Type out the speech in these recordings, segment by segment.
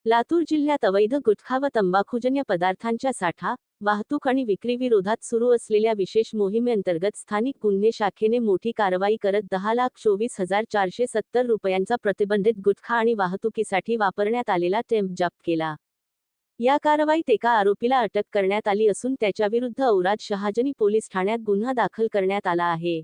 लातूर जिल्ह्यात अवैध गुटखा व तंबाखूजन्य पदार्थांच्या साठा, वाहतूक आणि विक्रीविरोधात सुरू असलेल्या विशेष मोहिमेअंतर्गत स्थानिक गुन्हे शाखेने मोठी कारवाई करत 10,24,470 रुपयांचा प्रतिबंधित गुटखा आणि वाहतुकीसाठी वापरण्यात आलेला टेम्प जप्त केला. या कारवाईत एका आरोपीला अटक करण्यात आली असून त्याच्याविरुद्ध औराद शहाजनी पोलीस ठाण्यात गुन्हा दाखल करण्यात आला आहे.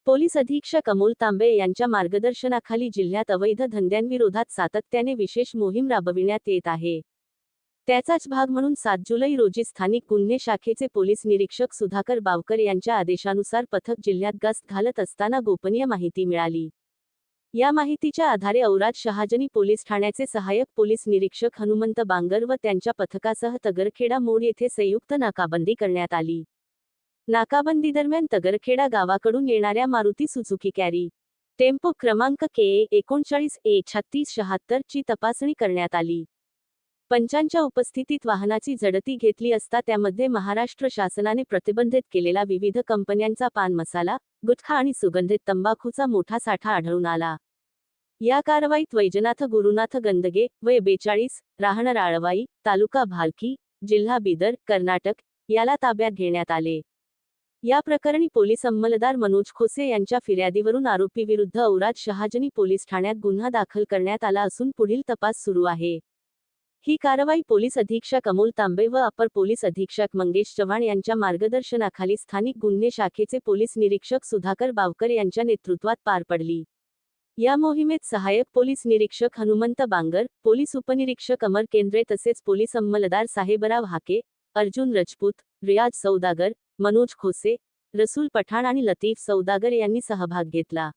पोलीस अधीक्षक अमोल तांबे यांच्या मार्गदर्शनाखाली जिल्ह्यात अवैध धंद्यांविरोधात सातत्याने विशेष मोहीम राबविण्यात येत आहे. त्याचाच भाग म्हणून 7 जुलै रोजी स्थानिक गुन्हे शाखेचे पोलीस निरीक्षक सुधाकर बावकर यांच्या आदेशानुसार पथक जिल्ह्यात गस्त घालत असताना गोपनीय माहिती मिळाली. या माहितीच्या आधारे औराद शहाजनी पोलीस ठाण्याचे सहाय्यक पोलीस निरीक्षक हनुमंत बांगर व त्यांच्या पथकासह तगरखेडा मोड येथे संयुक्त नाकाबंदी करण्यात आली. नाकाबंदी दरम्यान तगरखेडा गावाकडून येणाऱ्या मारुती सुझुकी कॅरी टेम्पो क्रमांक KA 39A3676 ची तपासणी करण्यात आली. पंचांच्या उपस्थितीत वाहनाची झडती घेतली असता त्यामध्ये महाराष्ट्र शासनाने प्रतिबंधित केलेला विविध कंपन्यांचा पान मसाला, गुटखा आणि सुगंधित तंबाखूचा मोठा साठा आढळून आला. या कारवाईत वैजनाथ गुरुनाथ गंदगे, वय 42, राहणार आळवाई, तालुका भालकी, जिल्हा बिदर, कर्नाटक, याला ताब्यात घेण्यात आले. या प्रकरणी पोलीस अंमलदार मनोज खोसे यांच्या फिर्यादीवरून आरोपीविरुद्ध औराद शहाजनी पोलीस ठाण्यात गुन्हा दाखल करण्यात आला असून पुढील तपास सुरू आहे. ही कारवाई पोलीस अधीक्षक अमोल तांबे व अपर पोलीस अधीक्षक मंगेश चव्हाण यांच्या मार्गदर्शनाखाली स्थानिक गुन्हे शाखेचे पोलीस निरीक्षक सुधाकर बावकर यांच्या नेतृत्वात पार पडली. या मोहिमेत सहाय्यक पोलीस निरीक्षक हनुमंत बांगर, पोलीस उपनिरीक्षक अमर केंद्रे तसेच पोलीस अंमलदार साहेबराव हाके, अर्जुन रजपूत, रियाज सौदागर, मनोज खोसे, रसूल पठाण आणि लतीफ सौदागर यांनी सहभाग घेतला.